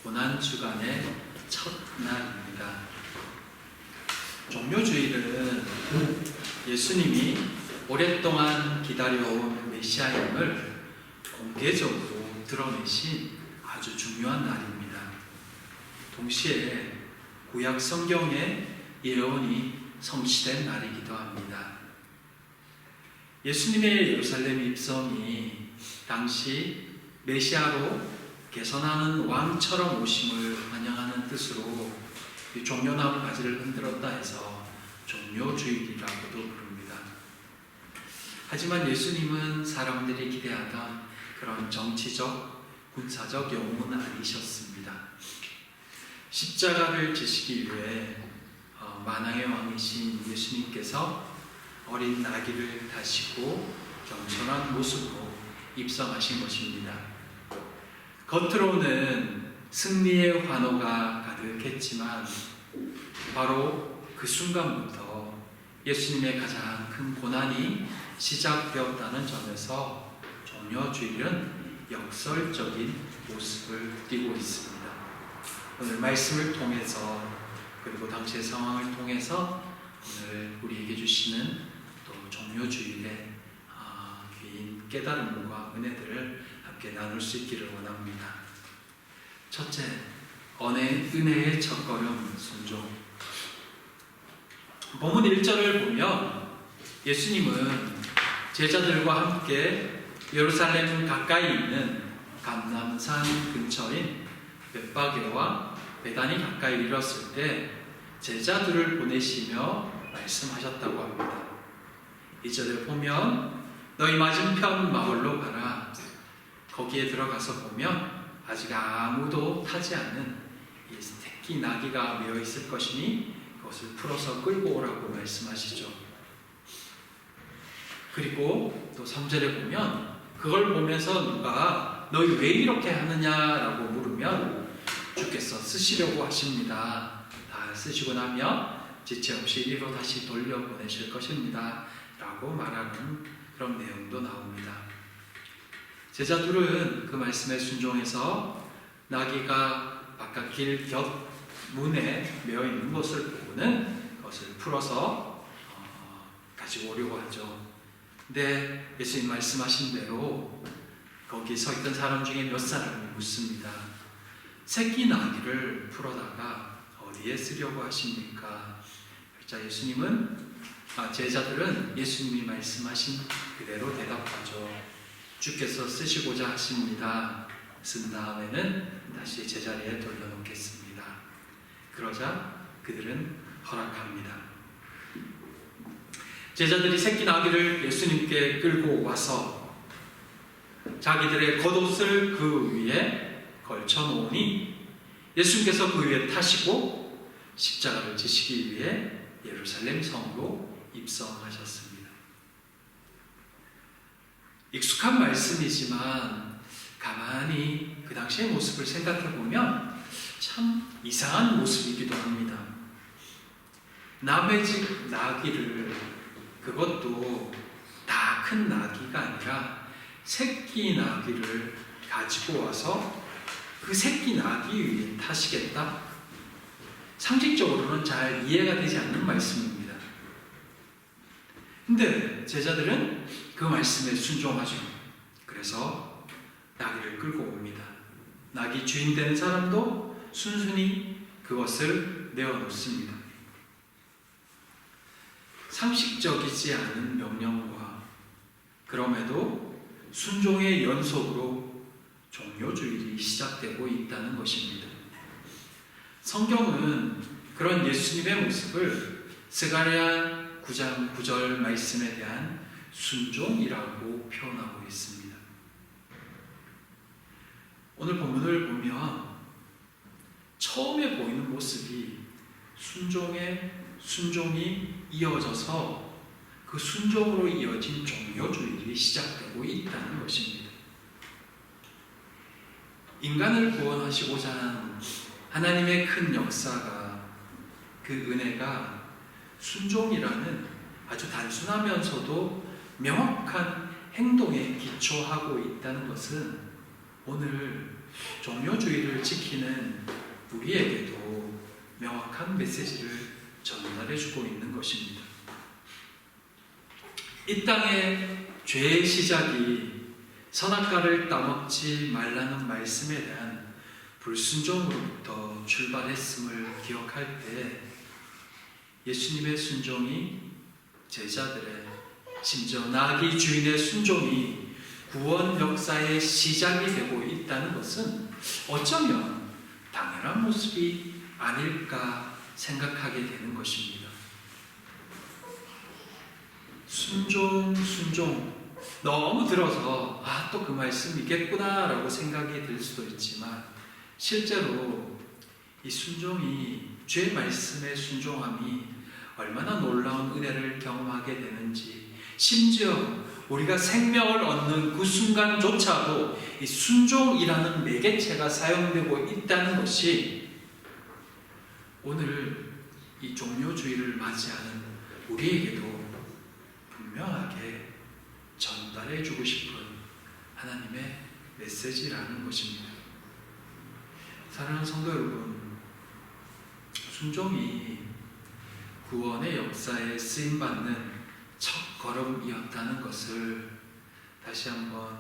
고난주간의 첫날입니다. 종료주일은 예수님이 오랫동안 기다려온 메시아임을 공개적으로 드러내신 아주 중요한 날입니다. 동시에 구약 성경의 예언이 성취된 날이기도 합니다. 예수님의 예루살렘 입성이 당시 메시아로 개선하는 왕처럼 오심을 환영하는 뜻으로 이 종려나무 가지를 흔들었다 해서 종료주일이라고도 부릅니다. 하지만 예수님은 사람들이 기대하던 그런 정치적, 군사적 영웅은 아니셨습니다. 십자가를 지시기 위해 만왕의 왕이신 예수님께서 어린 나귀를 타시고 겸손한 모습으로 입성하신 것입니다. 겉으로는 승리의 환호가 가득했지만 바로 그 순간부터 예수님의 가장 큰 고난이 시작되었다는 점에서 종료주일은 역설적인 모습을 띠고 있습니다. 오늘 말씀을 통해서 그리고 당시의 상황을 통해서 오늘 우리에게 주시는 또 종료주일의 귀한 깨달음과 은혜들을 함께 나눌 수 있기를 원합니다. 첫째, 은혜의 첫걸음 순종. 본문 1절을 보면 예수님은 제자들과 함께 예루살렘 가까이 있는 감람산 근처인 벳바게와 베다니 가까이 이르렀을 때 제자들을 보내시며 말씀하셨다고 합니다. 2절을 보면 너희 맞은편 마을로 가라. 거기에 들어가서 보면 아직 아무도 타지 않는 이 새끼 나귀가 메어 있을 것이니 그것을 풀어서 끌고 오라고 말씀하시죠. 그리고 또 3절에 보면 그걸 보면서 누가 너희 왜 이렇게 하느냐라고 물으면 주께서 쓰시려고 하십니다. 다 쓰시고 나면 지체 없이 이리로 다시 돌려보내실 것입니다. 라고 말하는 그런 내용도 나옵니다. 제자들은 그 말씀에 순종해서 나귀가 바깥 길 곁 문에 메어 있는 것을 보고는 그것을 풀어서 가지고 오려고 하죠. 근데 예수님 말씀하신 대로 거기 서 있던 사람 중에 몇 사람이 묻습니다. 새끼 나귀를 풀어다가 어디에 쓰려고 하십니까? 자, 제자들은 예수님이 말씀하신 그대로 대답하죠. 주께서 쓰시고자 하십니다. 쓴 다음에는 다시 제자리에 돌려놓겠습니다. 그러자 그들은 허락합니다. 제자들이 새끼 나귀를 예수님께 끌고 와서 자기들의 겉옷을 그 위에 걸쳐놓으니 예수님께서 그 위에 타시고 십자가를 지시기 위해 예루살렘 성으로 입성하셨습니다. 익숙한 말씀이지만 가만히 그 당시의 모습을 생각해 보면 참 이상한 모습이기도 합니다. 남의 집 나귀를, 그것도 다 큰 나귀가 아니라 새끼 나귀를 가지고 와서 그 새끼 나귀 위에 타시겠다? 상식적으로는 잘 이해가 되지 않는 말씀입니다. 근데 제자들은 그 말씀에 순종하죠. 그래서 나귀를 끌고 옵니다. 나귀 주인 되는 사람도 순순히 그것을 내어놓습니다. 상식적이지 않은 명령과 그럼에도 순종의 연속으로 종료주일이 시작되고 있다는 것입니다. 성경은 그런 예수님의 모습을 스가랴 9장 9절 말씀에 대한 순종이라고 표현하고 있습니다. 오늘 본문을 보면 처음에 보이는 모습이 순종이 이어져서 그 순종으로 이어진 종료주일이 시작되고 있다는 것입니다. 인간을 구원하시고자 하는 하나님의 큰 역사가, 그 은혜가 순종이라는 아주 단순하면서도 명확한 행동에 기초하고 있다는 것은 오늘 종료주의를 지키는 우리에게도 명확한 메시지를 전달해주고 있는 것입니다. 이 땅의 죄의 시작이 선악과를 따먹지 말라는 말씀에 대한 불순종으로부터 출발했음을 기억할 때 예수님의 순종이 제자들의, 심지어 나귀 주인의 순종이 구원 역사의 시작이 되고 있다는 것은 어쩌면 당연한 모습이 아닐까 생각하게 되는 것입니다. 순종 너무 들어서 또 그 말씀이겠구나 라고 생각이 들 수도 있지만 실제로 이 순종이, 죄의 말씀의 순종함이 얼마나 놀라운 은혜를 경험하게 되는지, 심지어 우리가 생명을 얻는 그 순간조차도 이 순종이라는 매개체가 사용되고 있다는 것이 오늘 이 종료주의를 맞이하는 우리에게도 분명하게 전달해주고 싶은 하나님의 메시지라는 것입니다. 사랑하는 성도 여러분, 순종이 구원의 역사에 쓰임받는 첫걸음이었다는 것을 다시 한번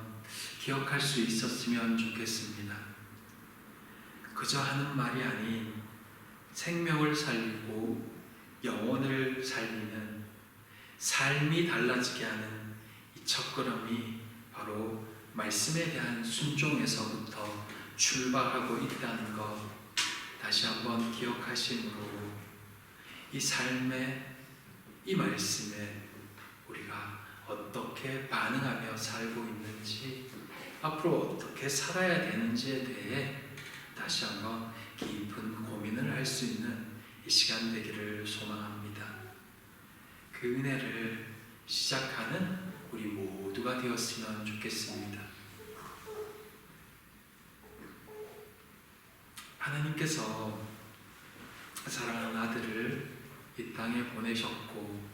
기억할 수 있었으면 좋겠습니다. 그저 하는 말이 아닌 생명을 살리고 영혼을 살리는, 삶이 달라지게 하는 이 첫걸음이 바로 말씀에 대한 순종에서부터 출발하고 있다는 것, 다시 한번 기억하심으로 이 삶에, 이 말씀에 우리가 어떻게 반응하며 살고 있는지, 앞으로 어떻게 살아야 되는지에 대해 다시 한번 깊은 고민을 할 수 있는 이 시간 되기를 소망합니다. 그 은혜를 시작하는 우리 모두가 되었으면 좋겠습니다. 하나님께서 사랑하는 아들을 이 땅에 보내셨고,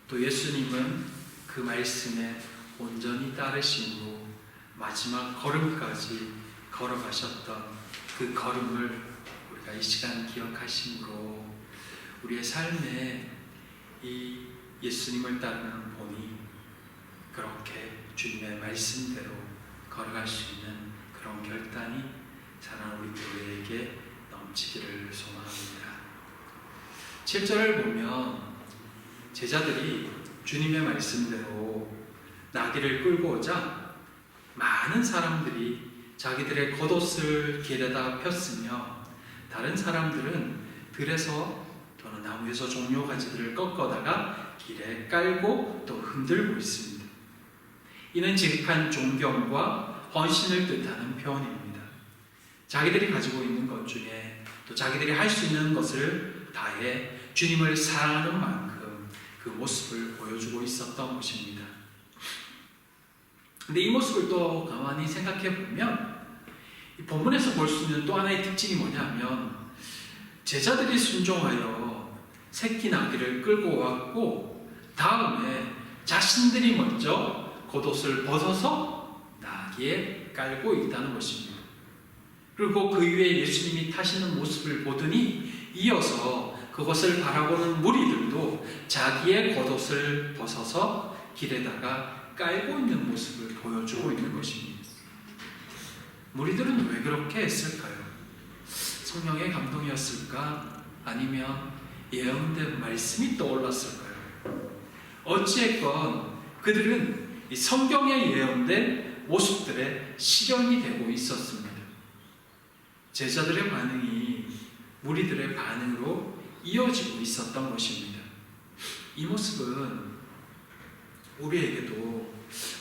또 예수님은 그 말씀에 온전히 따르심으로 마지막 걸음까지 걸어가셨던 그 걸음을 우리가 이 시간 기억하심으로 우리의 삶에 이 예수님을 따르는 본이 그렇게 주님의 말씀대로 걸어갈 수 있는 그런 결단이 사랑하는 우리 교회에게 넘치기를 소망합니다. 7절을 보면 제자들이 주님의 말씀대로 나귀를 끌고 오자 많은 사람들이 자기들의 겉옷을 길에다 폈으며 다른 사람들은 들에서 또는 나무에서 종려가지들을 꺾어다가 길에 깔고 또 흔들고 있습니다. 이는 지극한 존경과 헌신을 뜻하는 표현입니다. 자기들이 가지고 있는 것 중에 또 자기들이 할 수 있는 것을 다해 주님을 사랑하는 만큼 그 모습을 보여주고 있었던 것입니다. 근데 이 모습을 또 가만히 생각해 보면 이 본문에서 볼 수 있는 또 하나의 특징이 뭐냐면 제자들이 순종하여 새끼 나귀를 끌고 왔고 다음에 자신들이 먼저 겉옷을 벗어서 나귀에 깔고 있다는 것입니다. 그리고 그 위에 예수님이 타시는 모습을 보더니 이어서 그것을 바라보는 무리들도 자기의 겉옷을 벗어서 길에다가 깔고 있는 모습을 보여주고 있는 것입니다. 무리들은 왜 그렇게 했을까요? 성령의 감동이었을까? 아니면 예언된 말씀이 떠올랐을까요? 어찌했건 그들은 이 성경에 예언된 모습들의 실현이 되고 있었습니다. 제자들의 반응이 무리들의 반응으로 이어지고 있었던 것입니다. 이 모습은 우리에게도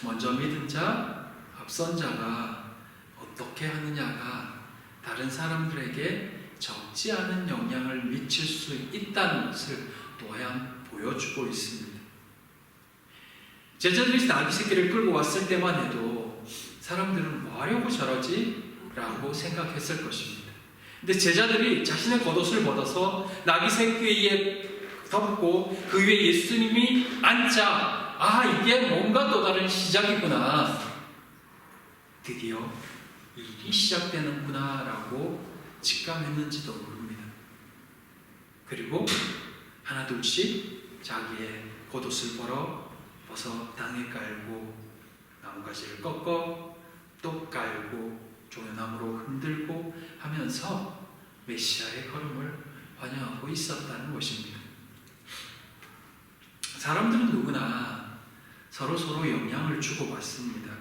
먼저 믿은 자, 앞선 자가 어떻게 하느냐가 다른 사람들에게 적지 않은 영향을 미칠 수 있다는 것을 또한 보여주고 있습니다. 제자들이 나귀 새끼를 끌고 왔을 때만 해도 사람들은 뭐 하려고 저러지? 라고 생각했을 것입니다. 근데 제자들이 자신의 겉옷을 벗어서 나귀 새끼에 덮고 그 위에 예수님이 앉자, 이게 뭔가 또 다른 시작이구나. 드디어 일이 시작되는구나라고 직감했는지도 모릅니다. 그리고 하나둘씩 자기의 겉옷을 벗어 땅에 깔고 나뭇가지를 꺾어 또 깔고 종려나무로 흔들고 하면서 메시아의 걸음을 환영하고 있었다는 것입니다. 사람들은 누구나 서로 영향을 주고받습니다.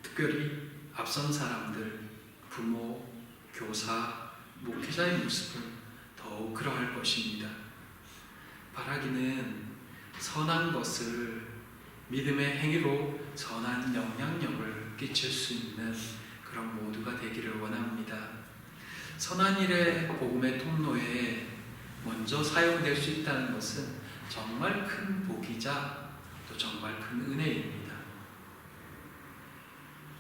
특별히 앞선 사람들, 부모, 교사, 목회자의 모습은 더욱 그러할 것입니다. 바라기는 선한 것을 믿음의 행위로 선한 영향력을 끼칠 수 있는 그런 모두가 되기를 원합니다. 선한 일의 복음의 통로에 먼저 사용될 수 있다는 것은 정말 큰 복이자 또 정말 큰 은혜입니다.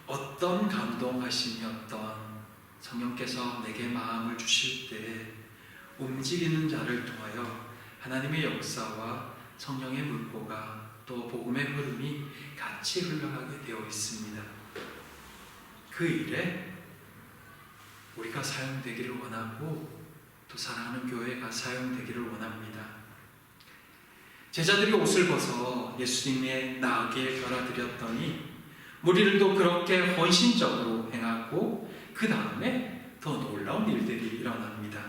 어떤 감동하심이었던 성령께서 내게 마음을 주실 때 움직이는 자를 통하여 하나님의 역사와 성령의 물보가 또 복음의 흐름이 같이 흘러가게 되어 있습니다. 그 일에 우리가 사용되기를 원하고 또 사랑하는 교회가 사용되기를 원합니다. 제자들이 옷을 벗어 예수님의 나귀에 걸어드렸더니 무리들도 그렇게 헌신적으로 행하고 그 다음에 더 놀라운 일들이 일어납니다.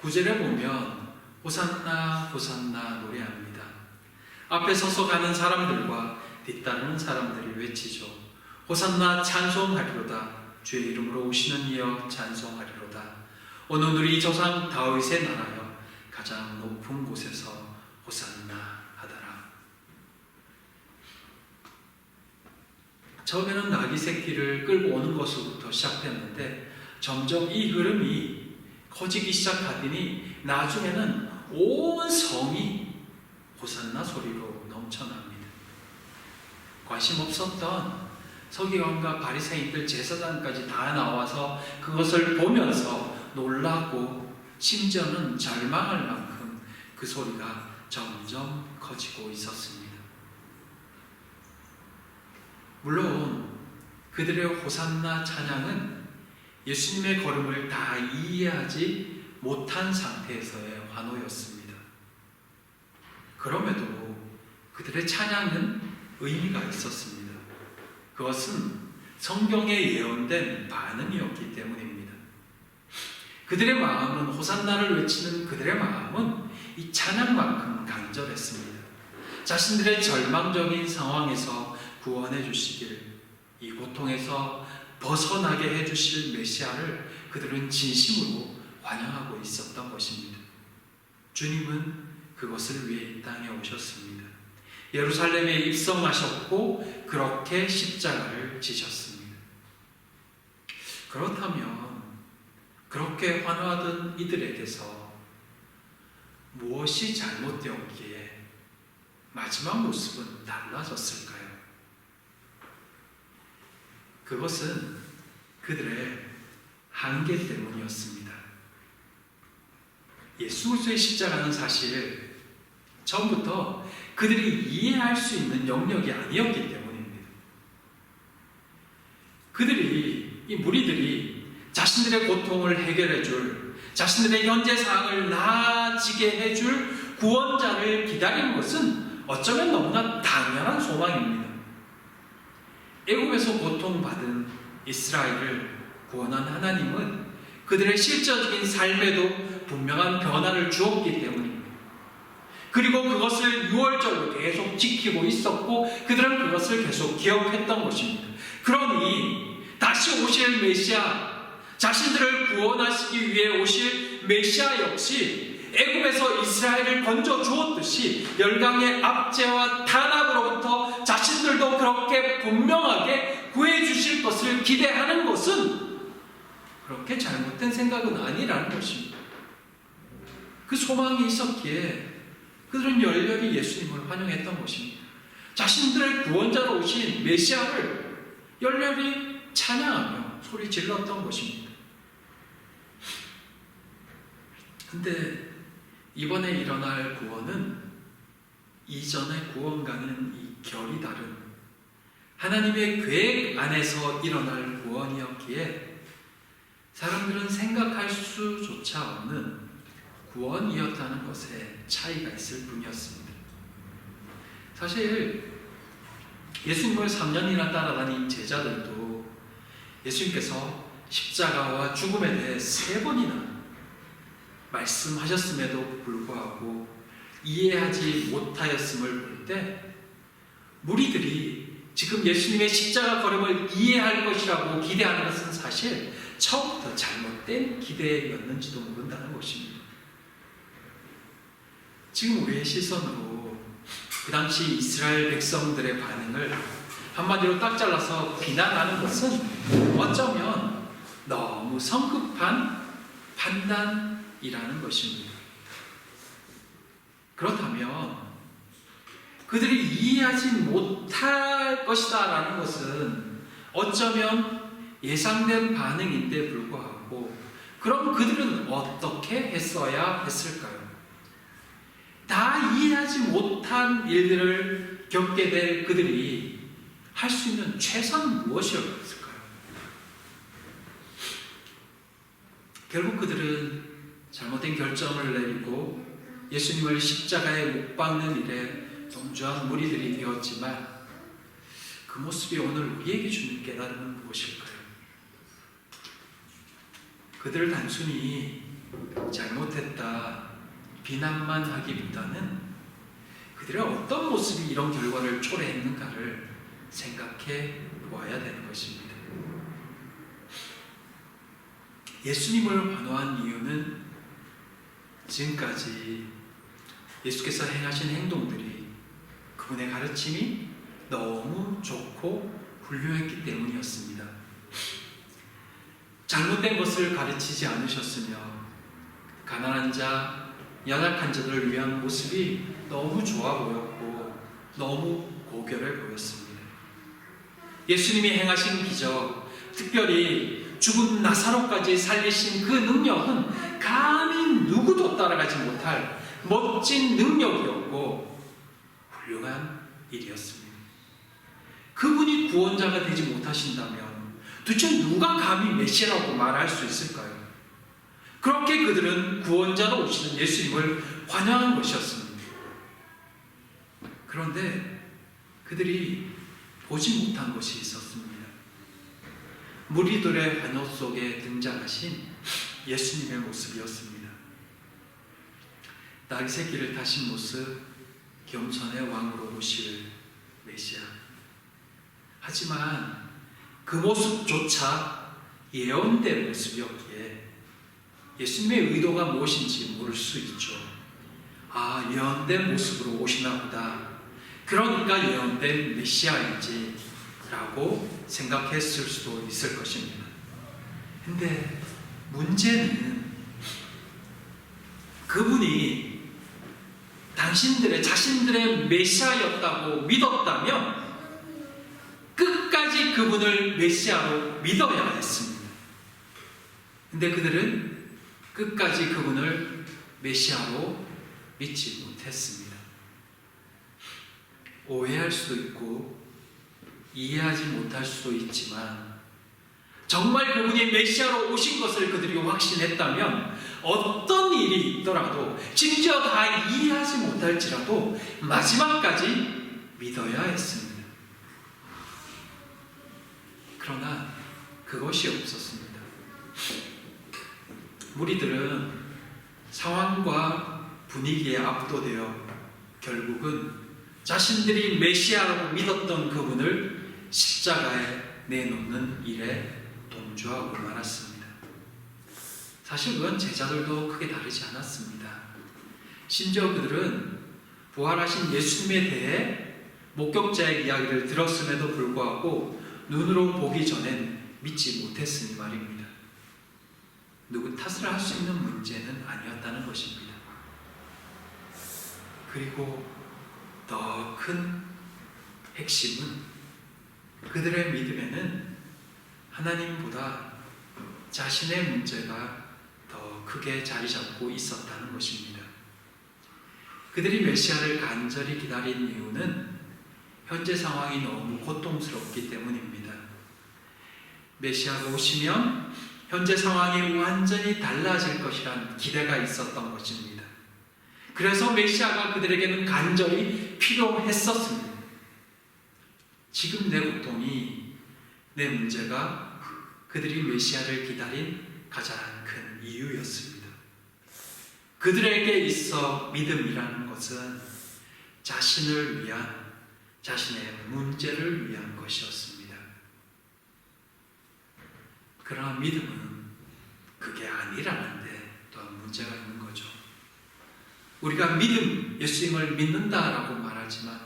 9절에 보면 호산나 호산나 노래합니다. 앞에 서서 가는 사람들과 뒤따르는 사람들이 외치죠. 호산나 찬송하리로다. 주의 이름으로 오시는 이여 찬송하리로다. 오늘 우리 조상 다윗의 나라여 가장 높은 곳에서 호산나 하더라. 처음에는 나귀 새끼를 끌고 오는 것으로부터 시작됐는데 점점 이 흐름이 커지기 시작하더니 나중에는 온 성이 호산나 소리로 넘쳐납니다. 관심 없었던 서기관과 바리새인들 제사장까지 다 나와서 그것을 보면서 놀라고 심지어는 절망할 만큼 그 소리가 점점 커지고 있었습니다. 물론 그들의 호산나 찬양은 예수님의 걸음을 다 이해하지 못한 상태에서의 환호였습니다. 그럼에도 그들의 찬양은 의미가 있었습니다. 그것은 성경에 예언된 반응이었기 때문입니다. 그들의 마음은 호산나를 외치는 그들의 마음은 이 찬양만큼 간절했습니다. 자신들의 절망적인 상황에서 구원해 주시길, 이 고통에서 벗어나게 해주실 메시아를 그들은 진심으로 환영하고 있었던 것입니다. 주님은 그것을 위해 이 땅에 오셨습니다. 예루살렘에 입성하셨고 그렇게 십자가를 지셨습니다. 그렇다면 그렇게 환호하던 이들에게서 무엇이 잘못되었기에 마지막 모습은 달라졌을까요? 그것은 그들의 한계 때문이었습니다. 예수 그리스도의 십자가는 사실 처음부터 그들이 이해할 수 있는 영역이 아니었기 때문입니다. 이 무리들이 자신들의 고통을 해결해 줄, 자신들의 현재 상황을 나아지게 해줄 구원자를 기다리는 것은 어쩌면 너무나 당연한 소망입니다. 애굽에서 고통받은 이스라엘을 구원한 하나님은 그들의 실제적인 삶에도 분명한 변화를 주었기 때문입니다. 그리고 그것을 유월절로 계속 지키고 있었고 그들은 그것을 계속 기억했던 것입니다. 그러니 다시 오실 메시아, 자신들을 구원하시기 위해 오실 메시아 역시 애굽에서 이스라엘을 건져 주었듯이 열강의 압제와 탄압으로부터 자신들도 그렇게 분명하게 구해 주실 것을 기대하는 것은 그렇게 잘못된 생각은 아니라는 것입니다. 그 소망이 있었기에 그들은 열렬히 예수님을 환영했던 것입니다. 자신들의 구원자로 오신 메시아를 열렬히 찬양하며 소리 질렀던 것입니다. 근데 이번에 일어날 구원은 이전의 구원과는 이 결이 다른 하나님의 계획 안에서 일어날 구원이었기에 사람들은 생각할 수조차 없는 구원이었다는 것에 차이가 있을 뿐이었습니다. 사실 예수님을 3년이나 따라다닌 제자들도 예수님께서 십자가와 죽음에 대해 3번이나 말씀하셨음에도 불구하고 이해하지 못하였음을 볼 때 무리들이 지금 예수님의 십자가 걸음을 이해할 것이라고 기대하는 것은 사실 처음부터 잘못된 기대였는지도 모른다는 것입니다. 지금 우리의 시선으로 그 당시 이스라엘 백성들의 반응을 한마디로 딱 잘라서 비난하는 것은 어쩌면 너무 성급한 판단이라는 것입니다. 그렇다면 그들이 이해하지 못할 것이다 라는 것은 어쩌면 예상된 반응인데 불구하고 그럼 그들은 어떻게 했어야 했을까요? 다 이해하지 못한 일들을 겪게 될 그들이 할 수 있는 최선은 무엇이었을까요? 결국 그들은 잘못된 결정을 내리고 예수님을 십자가에 못 박는 일에 동조한 무리들이 되었지만 그 모습이 오늘 우리에게 주는 깨달음은 무엇일까요? 그들을 단순히 잘못했다 비난만 하기보다는 그들의 어떤 모습이 이런 결과를 초래했는가를 생각해 보아야 되는 것입니다. 예수님을 환호한 이유는 지금까지 예수께서 행하신 행동들이 그분의 가르침이 너무 좋고 훌륭했기 때문이었습니다. 잘못된 것을 가르치지 않으셨으며 가난한 자, 연약한 자들을 위한 모습이 너무 좋아 보였고 너무 고결해 보였습니다. 예수님이 행하신 기적, 특별히 죽은 나사로까지 살리신 그 능력은 감히 누구도 따라가지 못할 멋진 능력이었고 훌륭한 일이었습니다. 그분이 구원자가 되지 못하신다면 도대체 누가 감히 메시아라고 말할 수 있을까요? 그렇게 그들은 구원자로 오시는 예수님을 환영한 것이었습니다. 그런데 그들이 보지 못한 것이 있었습니다. 무리들의 환호 속에 등장하신 예수님의 모습이었습니다. 나귀 새끼를 타신 모습, 겸손의 왕으로 오실 메시아. 하지만 그 모습조차 예언된 모습이었기에 예수님의 의도가 무엇인지 모를 수 있죠. 아, 예언된 모습으로 오시나 보다. 그러니까 예언된 메시아인지 라고 생각했을 수도 있을 것입니다. 근데 문제는 그분이 자신들의 메시아였다고 믿었다면 끝까지 그분을 메시아로 믿어야 했습니다. 근데 그들은 끝까지 그분을 메시아로 믿지 못했습니다. 오해할 수도 있고 이해하지 못할 수도 있지만 정말 그분이 메시아로 오신 것을 그들이 확신했다면 어떤 일이 있더라도 심지어 다 이해하지 못할지라도 마지막까지 믿어야 했습니다. 그러나 그것이 없었습니다. 무리들은 상황과 분위기에 압도되어 결국은 자신들이 메시아라고 믿었던 그분을 십자가에 내놓는 일에 동조하고 말았습니다. 사실 그건 제자들도 크게 다르지 않았습니다. 심지어 그들은 부활하신 예수님에 대해 목격자의 이야기를 들었음에도 불구하고 눈으로 보기 전엔 믿지 못했으니 말입니다. 누구 탓을 할 수 있는 문제는 아니었다는 것입니다. 그리고 더 큰 핵심은 그들의 믿음에는 하나님보다 자신의 문제가 더 크게 자리 잡고 있었다는 것입니다. 그들이 메시아를 간절히 기다린 이유는 현재 상황이 너무 고통스럽기 때문입니다. 메시아가 오시면 현재 상황이 완전히 달라질 것이란 기대가 있었던 것입니다. 그래서 메시아가 그들에게는 간절히 필요했었습니다. 지금 내 고통이, 내 문제가 그들이 메시아를 기다린 가장 큰 이유였습니다. 그들에게 있어 믿음이라는 것은 자신을 위한, 자신의 문제를 위한 것이었습니다. 그러나 믿음은 그게 아니라는데 또한 문제가 있는 거죠. 우리가 믿음, 예수님을 믿는다라고 말하지만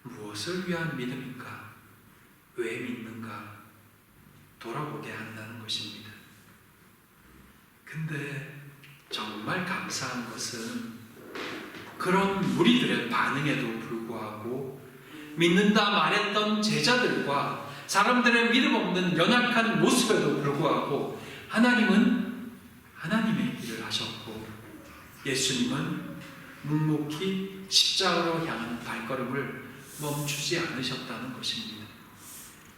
무엇을 위한 믿음인가? 왜 믿는가? 돌아보게 한다는 것입니다. 근데 정말 감사한 것은 그런 우리들의 반응에도 불구하고 믿는다 말했던 제자들과 사람들의 믿음 없는 연약한 모습에도 불구하고 하나님은 하나님의 일을 하셨고 예수님은 묵묵히 십자가로 향한 발걸음을 멈추지 않으셨다는 것입니다.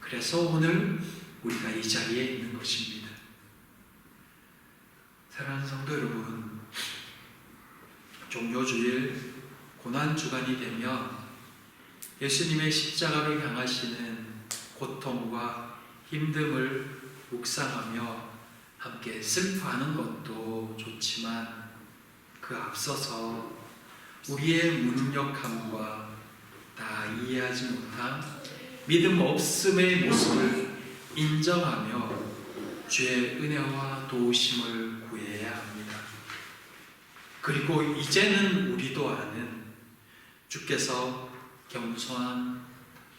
그래서 오늘 우리가 이 자리에 있는 것입니다. 사랑하는 성도 여러분, 종료주일 고난주간이 되면 예수님의 십자가로 향하시는 고통과 힘듦을 묵상하며 함께 슬퍼하는 것도 좋지만 그 앞서서 우리의 무능력함과 다 이해하지 못한 믿음 없음의 모습을 인정하며 주의 은혜와 도우심을 구해야 합니다. 그리고 이제는 우리도 아는 주께서 겸손한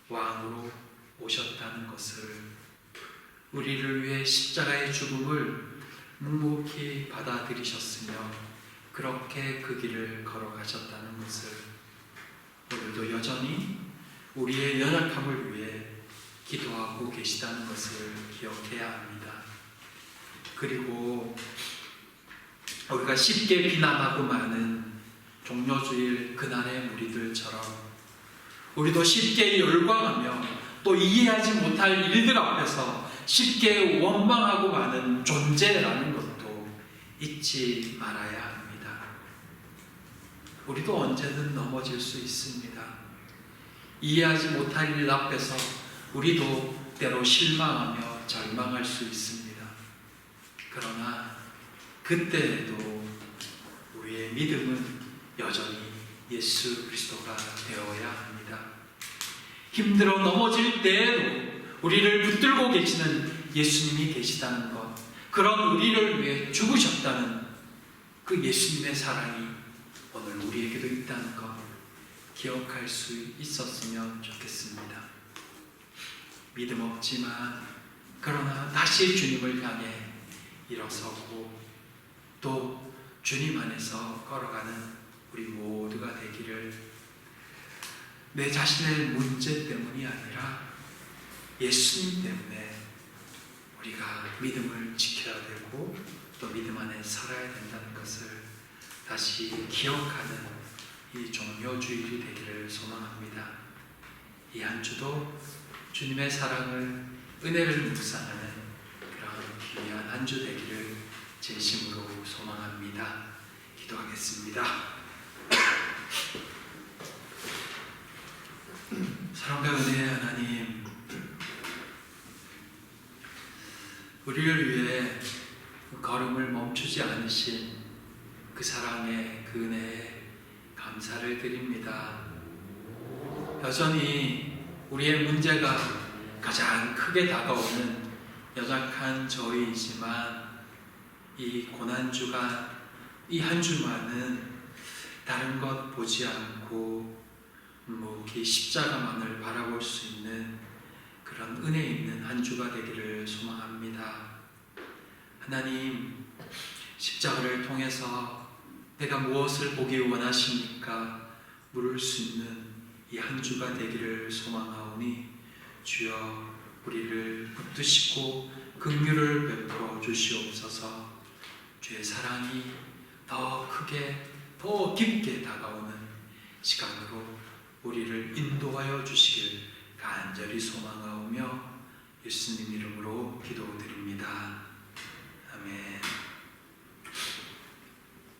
왕으로 오셨다는 것을, 우리를 위해 십자가의 죽음을 묵묵히 받아들이셨으며 그렇게 그 길을 걸어가셨다는 것을 오늘도 여전히 우리의 연약함을 위해 기도하고 계시다는 것을 기억해야 합니다. 그리고 우리가 쉽게 비난하고 마는 종료주일 그날의 무리들처럼 우리도 쉽게 열광하며 또 이해하지 못할 일들 앞에서 쉽게 원망하고 마는 존재라는 것도 잊지 말아야 합니다. 우리도 언제든 넘어질 수 있습니다. 이해하지 못할 일 앞에서 우리도 때로 실망하며 절망할 수 있습니다. 그러나 그때에도 우리의 믿음은 여전히 예수 그리스도가 되어야 합니다. 힘들어 넘어질 때에도 우리를 붙들고 계시는 예수님이 계시다는 것, 그런 우리를 위해 죽으셨다는 그 예수님의 사랑이 오늘 우리에게도 있다는 것 기억할 수 있었으면 좋겠습니다. 믿음 없지만 그러나 다시 주님을 향해 일어서고 또 주님 안에서 걸어가는 우리 모두가 되기를, 내 자신의 문제 때문이 아니라 예수님 때문에 우리가 믿음을 지켜야 되고 또 믿음 안에 살아야 된다는 것을 다시 기억하는 이 종료주일이 되기를 소망합니다. 이 한 주도 주님의 사랑을, 은혜를 묵상하는 그런 귀한 한 주 되기를 진심으로 소망합니다. 기도하겠습니다. 사랑과 은혜의 하나님, 우리를 위해 걸음을 멈추지 않으신 그 사랑의 그 은혜에 감사를 드립니다. 여전히 우리의 문제가 가장 크게 다가오는 연약한 저희이지만 이 고난주간, 이 한 주만은 다른 것 보지 않고 묵묵히 십자가만을 바라볼 수 있는 그런 은혜 있는 한 주가 되기를 소망합니다. 하나님, 십자가를 통해서 내가 무엇을 보기 원하십니까? 물을 수 있는 이 한 주가 되기를 소망하오니 주여 우리를 붙드시고 긍휼을 베풀어 주시옵소서. 주의 사랑이 더 크게 더 깊게 다가오는 시간으로 우리를 인도하여 주시길 간절히 소망하오며 예수님 이름으로 기도드립니다.